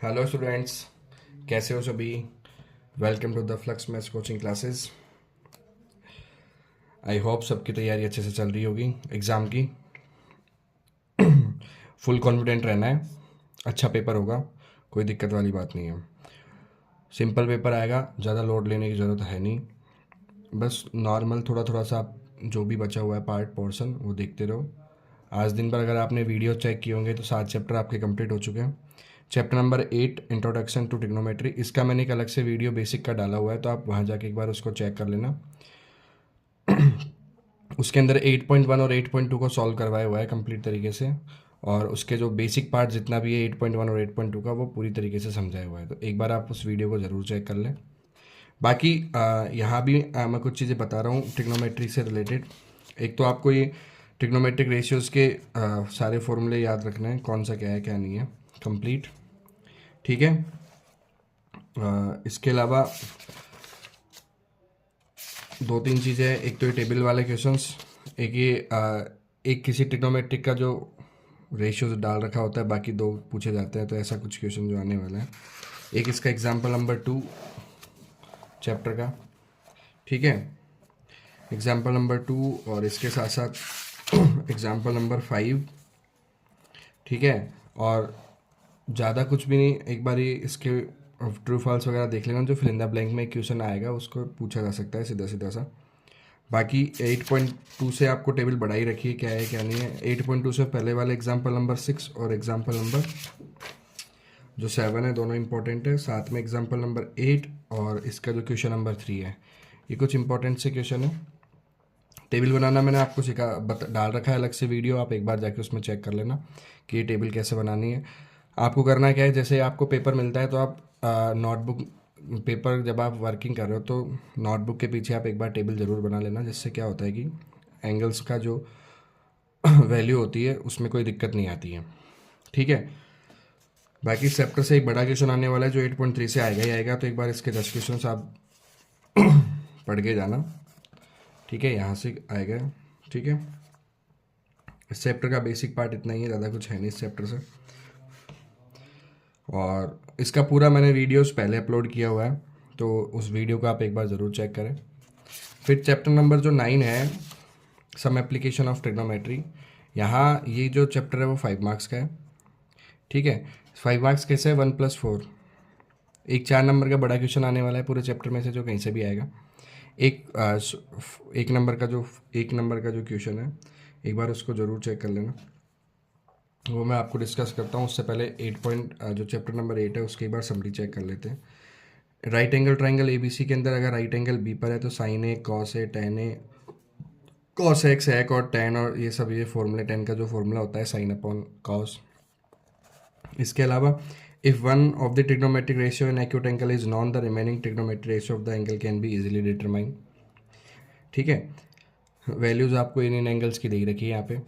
Hello students, कैसे हो सभी। Welcome to the flux maths coaching classes. I hope सबकी तैयारी अच्छे से चल रही होगी एग्ज़ाम की। फुल कॉन्फिडेंट रहना है, अच्छा पेपर होगा, कोई दिक्कत वाली बात नहीं है। सिंपल पेपर आएगा, ज़्यादा लोड लेने की ज़रूरत है नहीं। बस नॉर्मल थोड़ा थोड़ा सा आप जो भी बचा हुआ है पार्ट पोर्शन वो देखते रहो। आज दिन भर अगर आपने वीडियो चेक किए होंगे तो 7 चैप्टर आपके कंप्लीट हो चुके हैं। Chapter number 8 introduction to trigonometry, इसका मैंने एक अलग से वीडियो बेसिक का डाला हुआ है, तो आप वहाँ जाके एक बार उसको चेक कर लेना। उसके अंदर 8.1 और 8.2 को सॉल्व करवाया हुआ है कंप्लीट तरीके से, और उसके जो बेसिक पार्ट जितना भी है 8.1 और 8.2 का वो पूरी तरीके से समझाया हुआ है, तो एक बार आप उस वीडियो को ज़रूर चेक कर लें। बाकी यहाँ भी मैं कुछ चीज़ें बता रहा हूँ ट्रिग्नोमेट्री से रिलेटेड। एक तो आपको ये ट्रिग्नोमेट्रिक रेशियोज़ के सारे फॉर्मूले याद रखना है, कौन सा क्या है क्या नहीं है, कंप्लीट। ठीक है। इसके अलावा दो तीन चीज़ें हैं, एक तो ये टेबल वाले क्वेश्चंस, एक ये एक किसी ट्रिग्नोमेट्रिक का जो रेशियोज डाल रखा होता है, बाकी दो पूछे जाते हैं, तो ऐसा कुछ क्वेश्चन जो आने वाला है। एक इसका एग्जाम्पल नंबर 2 चैप्टर का, ठीक है, एग्जाम्पल नंबर 2, और इसके साथ साथ एग्जाम्पल नंबर 5, ठीक है। और ज़्यादा कुछ भी नहीं, एक बार ये इसके ट्रू फॉल्स वगैरह देख लेना, जो फिल इन द ब्लैंक में क्वेश्चन आएगा उसको पूछा जा सकता है सीधा सीधा सा। बाकी 8.2 से आपको टेबल बढ़ाई रखी है, क्या है क्या नहीं है। 8.2 से पहले वाले एग्जाम्पल नंबर 6 और एग्जाम्पल नंबर जो 7 है, दोनों इंपॉर्टेंट है। साथ में एग्जाम्पल नंबर 8 और इसका जो क्वेश्चन नंबर 3 है, ये कुछ इंपॉर्टेंट से क्वेश्चन है। टेबल बनाना मैंने आपको डाल रखा है अलग से वीडियो, आप एक बार जाके उसमें चेक कर लेना कि ये टेबल कैसे बनानी है। आपको करना क्या है, जैसे आपको पेपर मिलता है तो आप नोटबुक पेपर जब आप वर्किंग कर रहे हो तो नोटबुक के पीछे आप एक बार टेबल ज़रूर बना लेना, जिससे क्या होता है कि एंगल्स का जो वैल्यू होती है उसमें कोई दिक्कत नहीं आती है। ठीक है। बाकी चैप्टर से एक बड़ा क्वेश्चन आने वाला है जो 8.3 से आएगा ही आएगा, तो एक बार इसके 10 क्वेश्चन आप पढ़ के जाना। ठीक है, यहाँ से आएगा। ठीक है, इस चैप्टर का बेसिक पार्ट इतना ही है, ज़्यादा कुछ है नहीं इस चैप्टर से। और इसका पूरा मैंने वीडियोस पहले अपलोड किया हुआ है, तो उस वीडियो को आप एक बार ज़रूर चेक करें। फिर चैप्टर नंबर जो 9 है, सम एप्लीकेशन ऑफ ट्रिग्नोमेट्री, यहाँ ये जो चैप्टर है वो 5 मार्क्स का है। ठीक है, 5 मार्क्स कैसे है, 1+4, एक 4 नंबर का बड़ा क्वेश्चन आने वाला है पूरे चैप्टर में से, जो कहीं से भी आएगा। एक एक नंबर का जो 1 नंबर का जो क्वेश्चन है, एक बार उसको ज़रूर चेक कर लेना, वो मैं आपको डिस्कस करता हूँ। उससे पहले जो चैप्टर नंबर 8 है उसकी एक बार समरी चेक कर लेते हैं। राइट एंगल ट्राइंगल ABC के अंदर अगर राइट एंगल बी पर है तो sign A, cos A, ten A, cos x, सेक और टेन, और ये सब ये फॉर्मूले, टेन का जो फॉर्मूला होता है साइन अपॉन कॉस। इसके अलावा if one of the trigonometric ratio in acute angle is non, the remaining trigonometric ratio of the angle can be easily determine. ठीक है, वैल्यूज़ आपको इन एंगल्स की दे रखी है यहाँ पे।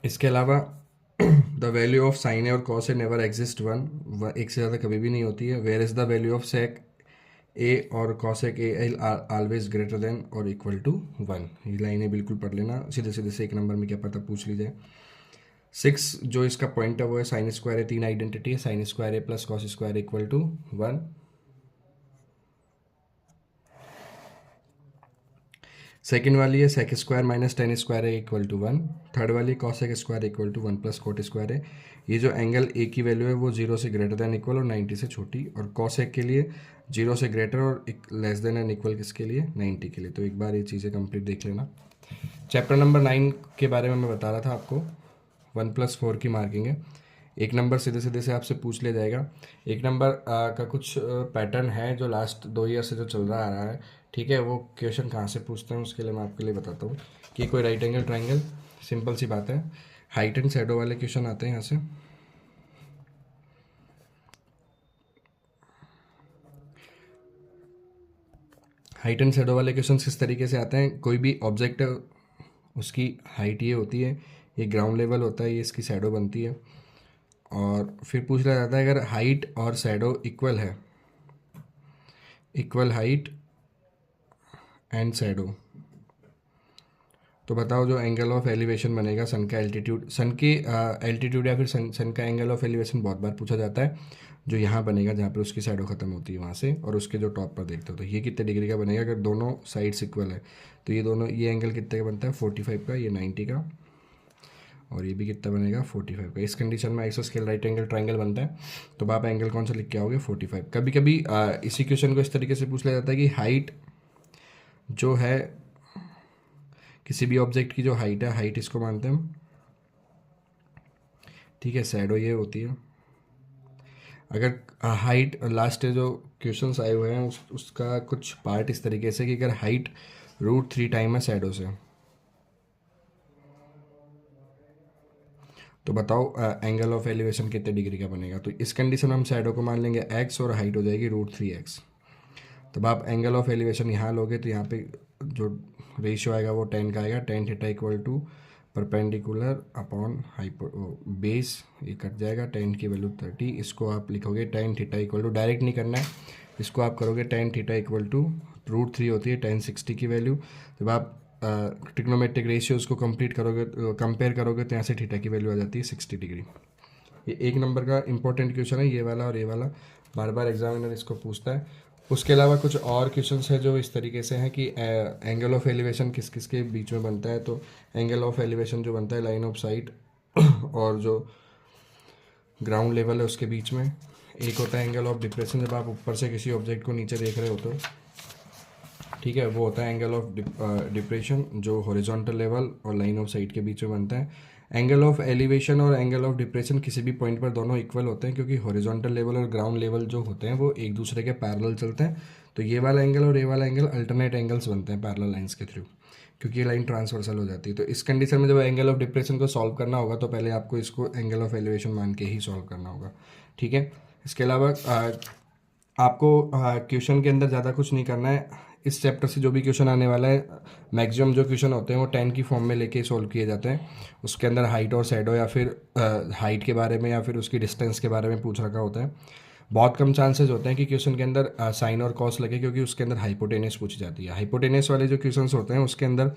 इसके अलावा the value of sine A और cos A never exist one, एक से ज़्यादा कभी भी नहीं होती है। Where is the value of sec A और cosec A always greater than और इक्वल टू 1। ये लाइनें बिल्कुल पढ़ लेना, सीधे सीधे से एक नंबर में क्या पता पूछ ली जाए। 6 जो इसका पॉइंट है वो है साइन स्क्वायर ए, 3 आइडेंटिटी है, sine square A plus cos square equal to 1। Second वाली है sec square minus tan square है इक्वल टू 1। थर्ड वाली cosec square equal to 1 plus cot square है। ये जो एंगल ए की वैल्यू है वो 0 से ग्रेटर देन इक्वल और 90 से छोटी, और कॉसेक के लिए 0 से ग्रेटर और लेस देन एंड इक्वल किसके लिए, 90 के लिए। तो एक बार ये चीज़ें कंप्लीट देख लेना। चैप्टर नंबर 9 के बारे में मैं बता रहा था आपको, 1+4 की मार्किंग है। एक नंबर सीधे सीधे से आपसे पूछ लिया जाएगा। एक नंबर का कुछ पैटर्न है जो लास्ट 2 ईयर से जो चल रहा आ रहा है। ठीक है, वो क्वेश्चन कहाँ से पूछते हैं उसके लिए मैं आपके लिए बताता हूँ कि कोई राइट एंगल ट्राइंगल, सिंपल सी बात है, हाइट एंड शैडो वाले क्वेश्चन आते हैं यहाँ से। हाइट एंड शैडो वाले क्वेश्चन किस तरीके से आते हैं, कोई भी ऑब्जेक्ट है उसकी हाइट ये होती है, ये ग्राउंड लेवल होता है, ये इसकी शैडो बनती है, और फिर पूछ लिया जाता है अगर हाइट और शैडो इक्वल है, इक्वल हाइट एंड शैडो, तो बताओ जो एंगल ऑफ एलिवेशन बनेगा सन का एल्टीट्यूड, सन के एल्टीट्यूड या फिर सन का एंगल ऑफ एलिवेशन बहुत बार पूछा जाता है, जो यहाँ बनेगा जहाँ पर उसकी साइडों ख़त्म होती है वहाँ से, और उसके जो टॉप पर देखते हो तो ये कितने डिग्री का बनेगा अगर दोनों साइड्स इक्वल है। तो ये दोनों, ये एंगल कितने का बनता है 45 का, ये 90 का, और ये भी कितना बनेगा 45 का। इस कंडीशन में आइसोस्केल राइट एंगल ट्राइंगल बनता है। तो आप एंगल कौन सा लिख के आओगे 45। कभी कभी इसी क्वेश्चन को इस तरीके से पूछ लिया जाता है कि हाइट जो है किसी भी ऑब्जेक्ट की जो हाइट है, हाइट इसको मानते हैं हम, ठीक है, शैडो ये होती है। अगर हाइट लास्ट जो क्वेश्चंस आए हुए हैं उसका कुछ पार्ट इस तरीके से कि अगर हाइट √3 टाइम है शैडो से, तो बताओ एंगल ऑफ एलिवेशन कितने डिग्री का बनेगा। तो इस कंडीशन में हम शैडो को मान लेंगे x और हाइट हो जाएगी √3x। तब आप एंगल ऑफ एलिवेशन यहाँ लोगे तो यहाँ पे जो रेशियो आएगा वो 10 का आएगा। tan theta equal to perpendicular upon base, ये कट जाएगा, tan की वैल्यू 30। इसको आप लिखोगे tan theta equal to, direct नहीं करना है, इसको आप करोगे tan थीटा इक्वल टू √3 होती है tan 60 की वैल्यू। जब आप ट्रिग्नोमेट्रिक रेशियोज को कंप्लीट करोगे, कंपेयर करोगे तो यहाँ से थीटा की वैल्यू आ जाती है 60 डिग्री। ये 1 नंबर का इंपॉर्टेंट क्वेश्चन है, ये वाला और ये वाला, बार बार एग्जामिनर इसको पूछता है। उसके अलावा कुछ और क्वेश्चंस है जो इस तरीके से हैं कि एंगल ऑफ एलिवेशन किस किस के बीच में बनता है। तो एंगल ऑफ एलिवेशन जो बनता है लाइन ऑफ साइट और जो ग्राउंड लेवल है उसके बीच में। एक होता है एंगल ऑफ डिप्रेशन, जब आप ऊपर से किसी ऑब्जेक्ट को नीचे देख रहे हो तो, ठीक है, वो होता है एंगल ऑफ डिप्रेशन जो हॉरिजॉन्टल लेवल और लाइन ऑफ साइट के बीच में बनता है। एंगल ऑफ एलिवेशन और एंगल ऑफ डिप्रेशन किसी भी पॉइंट पर दोनों इक्वल होते हैं, क्योंकि हॉरिजॉन्टल लेवल और ग्राउंड लेवल जो होते हैं वो एक दूसरे के पैरेलल चलते हैं। तो ये वाला एंगल और ये वाला एंगल अल्टरनेट एंगल्स बनते हैं पैरेलल लाइंस के थ्रू, क्योंकि ये लाइन ट्रांसवर्सल हो जाती है। तो इस कंडीशन में जब एंगल ऑफ डिप्रेशन को सॉल्व करना होगा तो पहले आपको इसको एंगल ऑफ एलिवेशन मान के ही सॉल्व करना होगा, ठीक है। इसके अलावा आपको क्वेश्चन के अंदर ज़्यादा कुछ नहीं करना है। इस चैप्टर से जो भी क्वेश्चन आने वाला है, मैक्सिमम जो क्वेश्चन होते हैं वो 10 की फॉर्म में लेके सॉल्व किए जाते हैं। उसके अंदर हाइट और शैडो या फिर हाइट के बारे में या फिर उसकी डिस्टेंस के बारे में पूछ रखा होता है। बहुत कम चांसेस होते हैं कि क्वेश्चन के अंदर साइन और कॉस लगे, क्योंकि उसके अंदर हाइपोटेनस पूछी जाती है। हाइपोटेनस वाले जो क्वेश्चन होते हैं उसके अंदर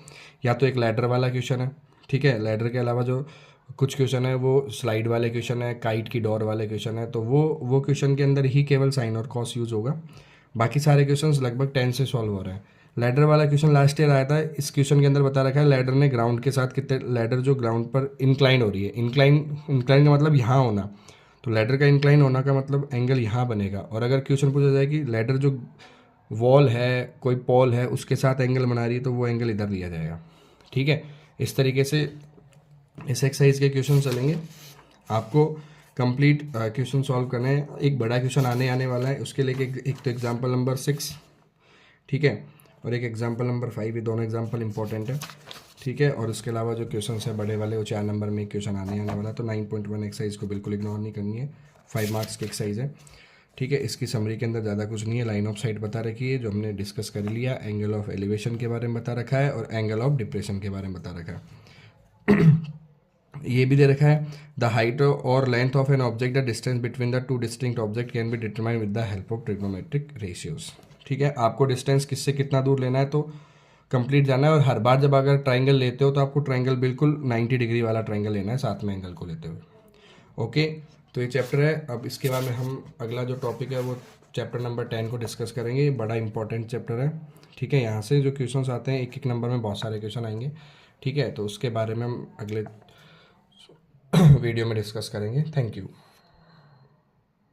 या तो एक लैडर वाला क्वेश्चन है, ठीक है, लैडर के अलावा जो कुछ क्वेश्चन है वो स्लाइड वाले क्वेश्चन है, काइट की डोर वाले क्वेश्चन है, तो वो क्वेश्चन के अंदर ही केवल साइन और कॉस यूज़ होगा। बाकी सारे क्वेश्चन लगभग 10 से सॉल्व हो रहे हैं। लैडर वाला क्वेश्चन लास्ट ईयर आया था, इस क्वेश्चन के अंदर बता रखा है लैडर ने ग्राउंड के साथ कितने, लैडर जो ग्राउंड पर इंक्लाइन हो रही है, इंक्लाइन का मतलब यहाँ होना, तो लैडर का इंक्लाइन होना का मतलब एंगल यहाँ बनेगा। और अगर क्वेश्चन पूछा जाए कि लैडर जो वॉल है, कोई पॉल है, उसके साथ एंगल बना रही है, तो वो एंगल इधर लिया जाएगा, ठीक है। इस तरीके से इस एक्सरसाइज के क्वेश्चन चलेंगे। आपको कंप्लीट क्वेश्चन सॉल्व करना है। एक बड़ा क्वेश्चन आने वाला है, उसके लिए एक तो एग्जाम्पल नंबर 6, ठीक है, और एक एग्जाम्पल नंबर 5, ये दोनों एग्जाम्पल इंपॉर्टेंट है, ठीक है। और उसके अलावा जो क्वेश्चन है बड़े वाले वो 4 नंबर में क्वेश्चन आने वाला, तो 9.1 एक्सरसाइज को बिल्कुल इग्नोर नहीं करनी है, 5 मार्क्स की एक्सरसाइज है, ठीक है। इसकी समरी के अंदर ज़्यादा कुछ नहीं है, लाइन ऑफ साइट बता रखी है जो हमने डिस्कस कर लिया, एंगल ऑफ एलिवेशन के बारे में बता रखा है और एंगल ऑफ डिप्रेशन के बारे में बता रखा है। ये भी दे रखा है द हाइट और length of an object, the distance between the two distinct object can be determined with the help of trigonometric ratios, ठीक है। आपको डिस्टेंस किससे कितना दूर लेना है तो कंप्लीट जाना है, और हर बार जब अगर ट्राइंगल लेते हो तो आपको ट्राइंगल बिल्कुल 90 डिग्री वाला ट्राइंगल लेना है साथ में एंगल को लेते हुए, ओके। तो ये चैप्टर है। अब इसके बाद में हम अगला जो टॉपिक है वो चैप्टर नंबर 10 को डिस्कस करेंगे। ये बड़ा इंपॉर्टेंट चैप्टर है, ठीक है। यहाँ से जो क्वेश्चन आते हैं एक नंबर में बहुत सारे क्वेश्चन आएंगे, ठीक है। तो उसके बारे में हम अगले वीडियो में डिस्कस करेंगे। Thank you.